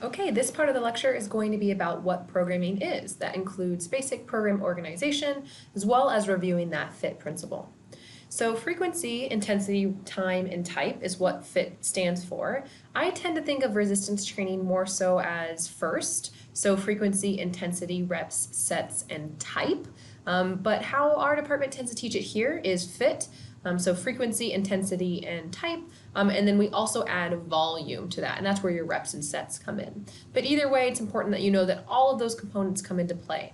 Okay, this part of the lecture is going to be about what programming is. That includes basic program organization, as well as reviewing that FIT principle. So frequency, intensity, time, and type is what FIT stands for. I tend to think of resistance training more so as first, so frequency, intensity, reps, sets, and type. But how our department tends to teach it here is FIT, so frequency, intensity, and type, and then we also add volume to that, and that's where your reps and sets come in. But either way, it's important that you know that all of those components come into play.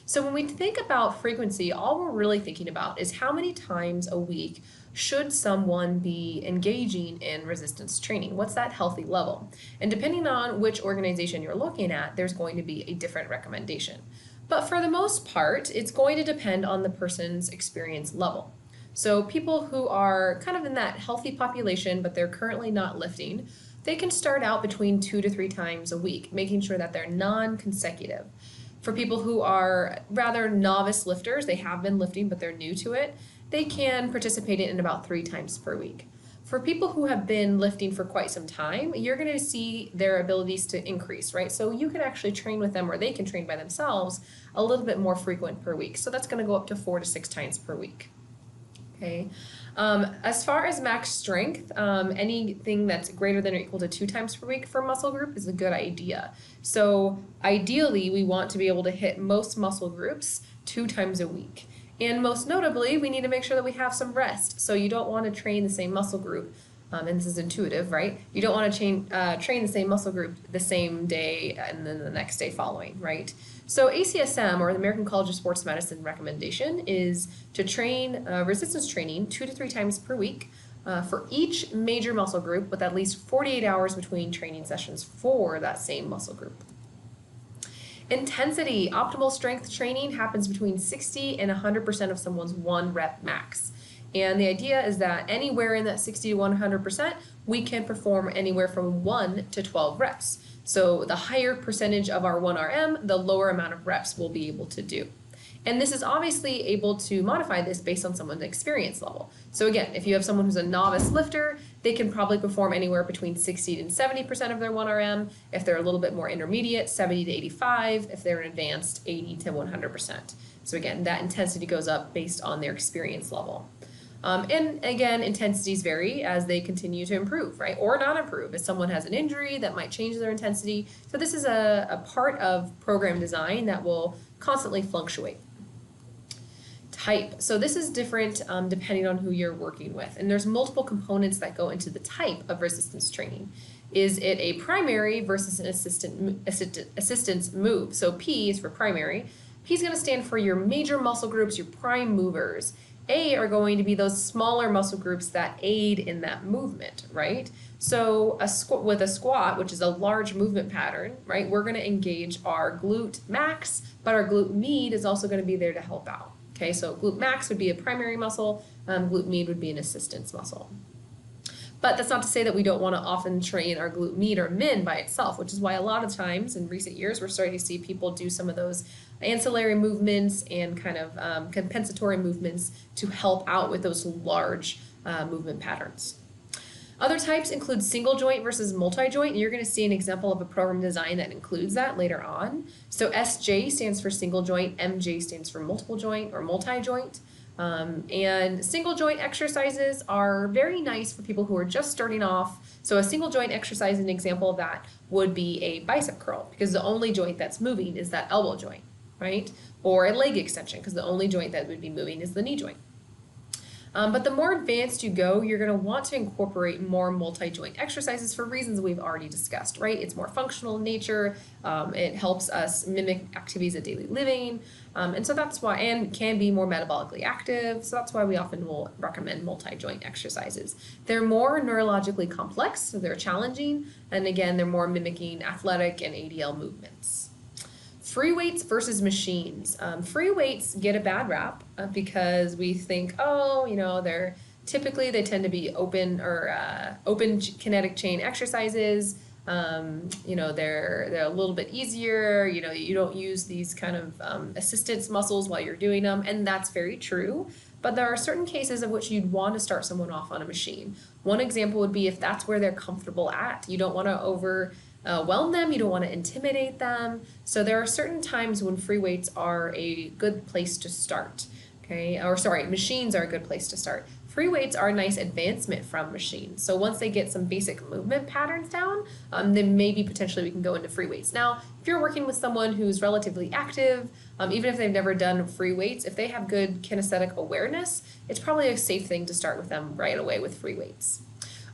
So when we think about frequency, all we're really thinking about is how many times a week should someone be engaging in resistance training? What's that healthy level? And depending on which organization you're looking at, there's going to be a different recommendation. But for the most part, it's going to depend on the person's experience level. So people who are kind of in that healthy population, but they're currently not lifting, they can start out between 2 to 3 times a week, making sure that they're non-consecutive. For people who are rather novice lifters, they have been lifting, but they're new to it, they can participate in about 3 times per week. For people who have been lifting for quite some time, you're going to see their abilities to increase, right? So you can actually train with them, or they can train by themselves a little bit more frequent per week. So that's going to go up to 4 to 6 times per week. Okay. As far as max strength, anything that's greater than or equal to 2 times per week for muscle group is a good idea. So ideally, we want to be able to hit most muscle groups 2 times a week. And most notably, we need to make sure that we have some rest. So you don't want to train the same muscle group, and this is intuitive, right? You don't want to train the same muscle group the same day and then the next day following, right? So ACSM, or the American College of Sports Medicine recommendation, is to train resistance training 2 to 3 times per week for each major muscle group with at least 48 hours between training sessions for that same muscle group. Intensity, optimal strength training happens between 60 and 100% of someone's 1 rep max. And the idea is that anywhere in that 60 to 100%, we can perform anywhere from 1 to 12 reps. So the higher percentage of our 1RM, the lower amount of reps we'll be able to do. And this is obviously able to modify this based on someone's experience level. So again, if you have someone who's a novice lifter, they can probably perform anywhere between 60 and 70% of their 1RM. If they're a little bit more intermediate, 70 to 85. If they're an advanced, 80 to 100%. So again, that intensity goes up based on their experience level. And again, intensities vary as they continue to improve, right? Or not improve. If someone has an injury, that might change their intensity. So this is a part of program design that will constantly fluctuate. Type. So this is different depending on who you're working with. And there's multiple components that go into the type of resistance training. Is it a primary versus an assistance move? So P is for primary. P is going to stand for your major muscle groups, your prime movers. A are going to be those smaller muscle groups that aid in that movement, right? So with a squat, which is a large movement pattern, right, we're going to engage our glute max, but our glute med is also going to be there to help out. Okay, so glute max would be a primary muscle, glute med would be an assistance muscle. But that's not to say that we don't want to often train our glute med or min by itself, which is why a lot of times in recent years we're starting to see people do some of those ancillary movements and kind of compensatory movements to help out with those large movement patterns. Other types include single joint versus multi-joint, and you're going to see an example of a program design that includes that later on. So SJ stands for single joint, MJ stands for multiple joint or multi-joint. And single joint exercises are very nice for people who are just starting off. So a single joint exercise, an example of that would be a bicep curl, because the only joint that's moving is that elbow joint, right? Or a leg extension, because the only joint that would be moving is the knee joint. But the more advanced you go, you're going to want to incorporate more multi-joint exercises for reasons we've already discussed, right? It's more functional in nature. It helps us mimic activities of daily living. And so that's why, and can be more metabolically active. So that's why we often will recommend multi-joint exercises. They're more neurologically complex, so they're challenging. And again, they're more mimicking athletic and ADL movements. Free weights versus machines. Free weights get a bad rap because we think, oh, you know, they tend to be open kinetic chain exercises. You know, they're a little bit easier. You know, you don't use these kind of assistance muscles while you're doing them, and that's very true. But there are certain cases of which you'd want to start someone off on a machine. One example would be if that's where they're comfortable at. You don't want to whelm them, you don't want to intimidate them. So there are certain times when free weights are a good place to start. Okay, or sorry, machines are a good place to start. Free weights are a nice advancement from machines. So once they get some basic movement patterns down, then maybe potentially we can go into free weights. Now, if you're working with someone who's relatively active, even if they've never done free weights, if they have good kinesthetic awareness, it's probably a safe thing to start with them right away with free weights.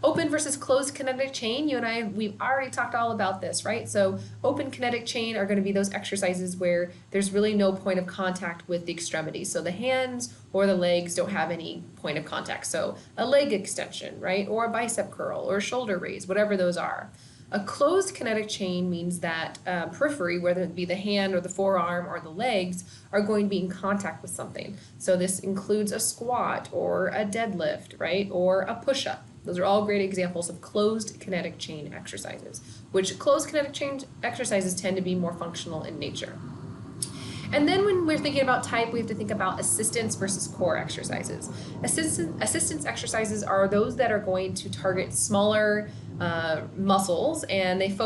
Open versus closed kinetic chain, you and I, we've already talked all about this, right? So open kinetic chain are going to be those exercises where there's really no point of contact with the extremities. So the hands or the legs don't have any point of contact. So a leg extension, right? Or a bicep curl or a shoulder raise, whatever those are. A closed kinetic chain means that periphery, whether it be the hand or the forearm or the legs, are going to be in contact with something. So this includes a squat or a deadlift, right? Or a push-up. Those are all great examples of closed kinetic chain exercises, which closed kinetic chain exercises tend to be more functional in nature. And then when we're thinking about type, we have to think about assistance versus core exercises. Assistance exercises are those that are going to target smaller muscles, and they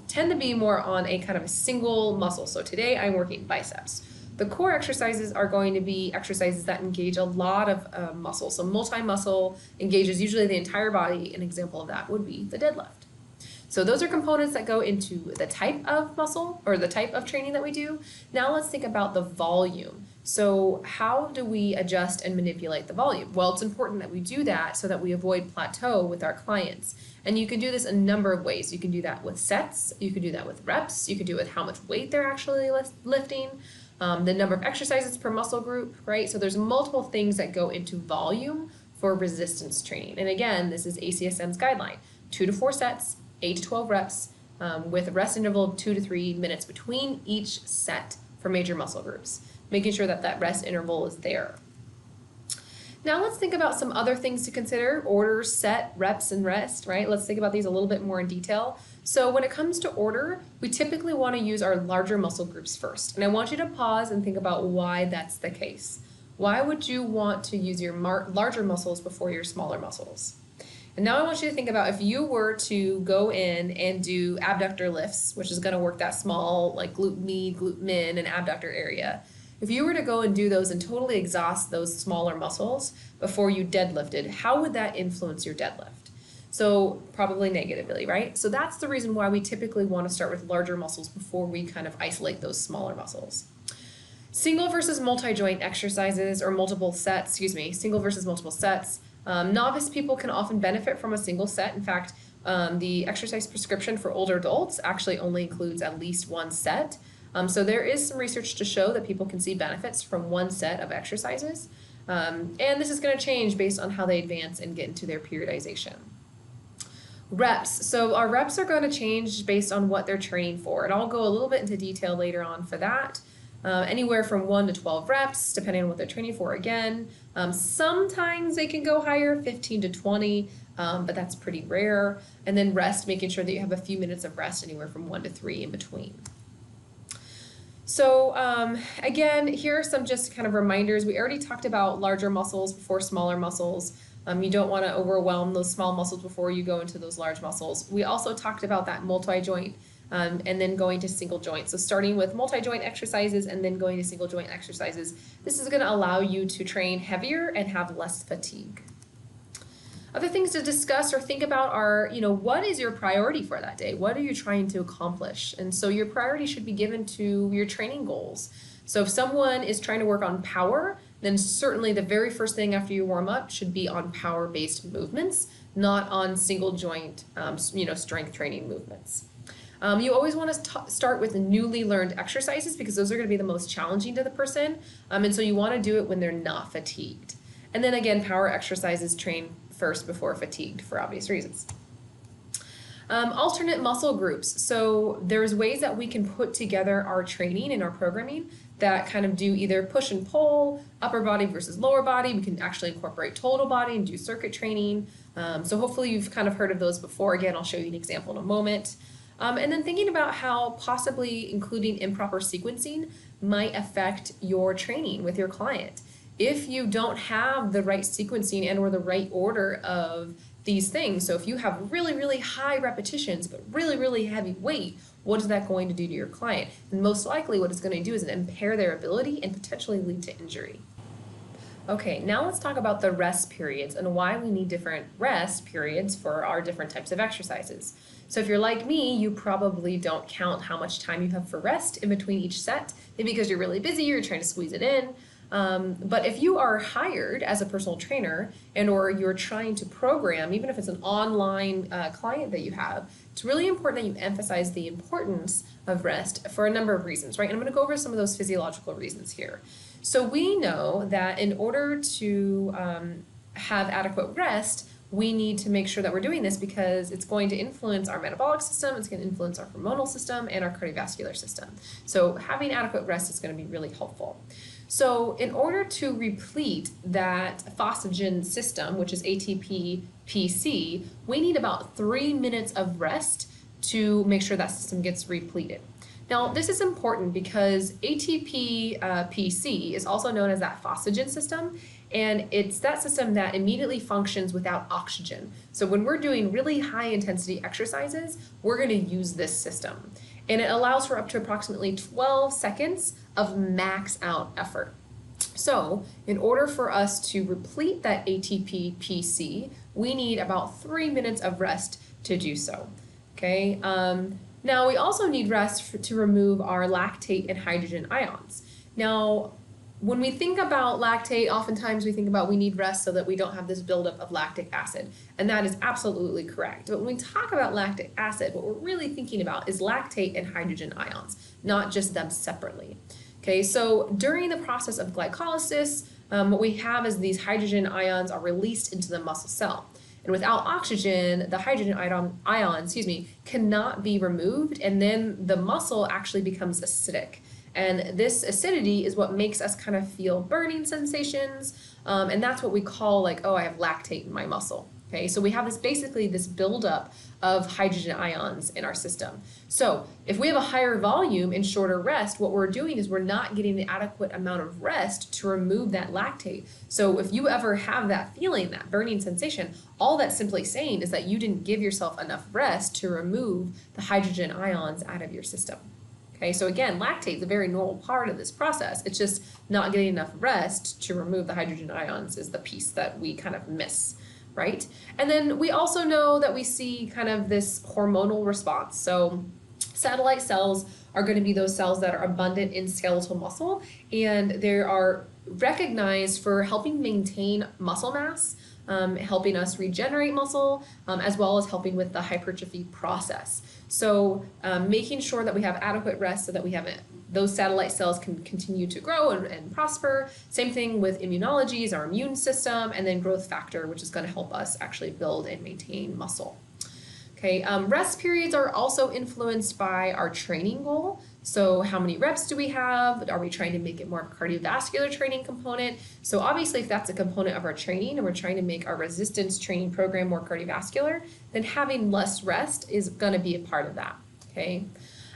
tend to be more on a kind of a single muscle. So today I'm working biceps. The core exercises are going to be exercises that engage a lot of muscle. So multi-muscle engages usually the entire body. An example of that would be the deadlift. So those are components that go into the type of muscle or the type of training that we do. Now let's think about the volume. So how do we adjust and manipulate the volume? Well, it's important that we do that so that we avoid plateau with our clients. And you can do this a number of ways. You can do that with sets, you can do that with reps, you can do it with how much weight they're actually lifting, the number of exercises per muscle group, right? So there's multiple things that go into volume for resistance training. And again, this is ACSM's guideline, 2 to 4 sets, 8 to 12 reps, with a rest interval of 2 to 3 minutes between each set for major muscle groups, making sure that that rest interval is there. Now let's think about some other things to consider: order, set, reps, and rest, right? Let's think about these a little bit more in detail. So when it comes to order, we typically want to use our larger muscle groups first. And I want you to pause and think about why that's the case. Why would you want to use your larger muscles before your smaller muscles? And now I want you to think about if you were to go in and do abductor lifts, which is going to work that small, like glute med, glute min, and abductor area. If you were to go and do those and totally exhaust those smaller muscles before you deadlifted, how would that influence your deadlift? So probably negatively, right? So that's the reason why we typically want to start with larger muscles before we kind of isolate those smaller muscles. Single versus multi-joint exercises, or single versus multiple sets. Novice people can often benefit from a single set. In fact, the exercise prescription for older adults actually only includes at least one set. So there is some research to show that people can see benefits from one set of exercises. And this is going to change based on how they advance and get into their periodization. Reps. So our reps are going to change based on what they're training for. And I'll go a little bit into detail later on for that. Anywhere from 1 to 12 reps, depending on what they're training for again. Sometimes they can go higher, 15 to 20, but that's pretty rare. And then rest, making sure that you have a few minutes of rest, anywhere from 1 to 3 in between. So again, here are some just kind of reminders. We already talked about larger muscles before smaller muscles. You don't want to overwhelm those small muscles before you go into those large muscles. We also talked about that multi-joint and then going to single joint. So starting with multi-joint exercises and then going to single joint exercises. This is going to allow you to train heavier and have less fatigue. Other things to discuss or think about are, what is your priority for that day? What are you trying to accomplish? And so your priority should be given to your training goals. So if someone is trying to work on power, then certainly the very first thing after you warm up should be on power-based movements, not on single joint, strength training movements. You always want to start with newly learned exercises because those are going to be the most challenging to the person. And so you want to do it when they're not fatigued. And then again, power exercises train first before fatigued for obvious reasons. Alternate muscle groups. So there's ways that we can put together our training and our programming that kind of do either push and pull, upper body versus lower body. We can actually incorporate total body and do circuit training. So hopefully you've kind of heard of those before. Again, I'll show you an example in a moment. And then thinking about how possibly including improper sequencing might affect your training with your client. If you don't have the right sequencing and or the right order of these things. So if you have really, really high repetitions, but really, really heavy weight, what is that going to do to your client? And most likely what it's going to do is impair their ability and potentially lead to injury. Okay, now let's talk about the rest periods and why we need different rest periods for our different types of exercises. So if you're like me, you probably don't count how much time you have for rest in between each set, maybe because you're really busy, you're trying to squeeze it in. But if you are hired as a personal trainer and or you're trying to program, even if it's an online client that you have, it's really important that you emphasize the importance of rest for a number of reasons, right? And I'm going to go over some of those physiological reasons here. So we know that in order to have adequate rest, we need to make sure that we're doing this because it's going to influence our metabolic system, it's going to influence our hormonal system, and our cardiovascular system. So having adequate rest is going to be really helpful. So in order to replete that phosphagen system, which is ATP-PC, we need about 3 minutes of rest to make sure that system gets repleted. Now, this is important because ATP-PC is also known as that phosphagen system, and it's that system that immediately functions without oxygen. So when we're doing really high intensity exercises, we're going to use this system. And it allows for up to approximately 12 seconds of max out effort. So in order for us to replete that ATP-PC, we need about 3 minutes of rest to do so. Okay. Now we also need rest to remove our lactate and hydrogen ions. Now, when we think about lactate, oftentimes we think about we need rest so that we don't have this buildup of lactic acid, and that is absolutely correct. But when we talk about lactic acid, what we're really thinking about is lactate and hydrogen ions, not just them separately. Okay, so during the process of glycolysis, what we have is these hydrogen ions are released into the muscle cell. And without oxygen, the hydrogen ion, cannot be removed, and then the muscle actually becomes acidic. And this acidity is what makes us kind of feel burning sensations, and that's what we call like, oh, I have lactate in my muscle. Okay, so we have this buildup of hydrogen ions in our system. So if we have a higher volume and shorter rest, what we're doing is we're not getting the adequate amount of rest to remove that lactate. So if you ever have that feeling, that burning sensation, all that's simply saying is that you didn't give yourself enough rest to remove the hydrogen ions out of your system. Okay, so again, lactate is a very normal part of this process. It's just not getting enough rest to remove the hydrogen ions is the piece that we kind of miss. Right? And then we also know that we see kind of this hormonal response. So satellite cells are going to be those cells that are abundant in skeletal muscle, and they are recognized for helping maintain muscle mass, helping us regenerate muscle, as well as helping with the hypertrophy process. So making sure that we have adequate rest so that we have those satellite cells can continue to grow and prosper. Same thing with immunology, is our immune system, and then growth factor, which is going to help us actually build and maintain muscle. Okay, rest periods are also influenced by our training goal. So how many reps do we have? Are we trying to make it more of a cardiovascular training component? So obviously if that's a component of our training and we're trying to make our resistance training program more cardiovascular, then having less rest is going to be a part of that, okay?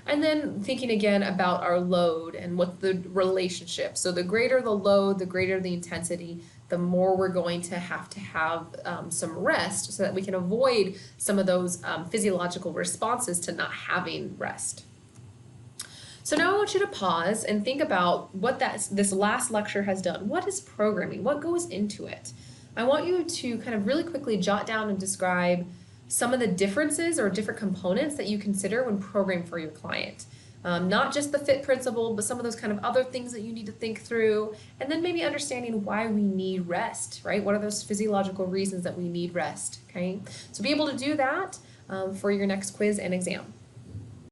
And then thinking again about our load and what the relationship. So the greater the load, the greater the intensity, the more we're going to have some rest so that we can avoid some of those physiological responses to not having rest. So now I want you to pause and think about what this last lecture has done. What is programming? What goes into it? I want you to kind of really quickly jot down and describe some of the differences or different components that you consider when programming for your client. Not just the fit principle, but some of those kind of other things that you need to think through, and then maybe understanding why we need rest, right? What are those physiological reasons that we need rest, okay? So be able to do that for your next quiz and exam.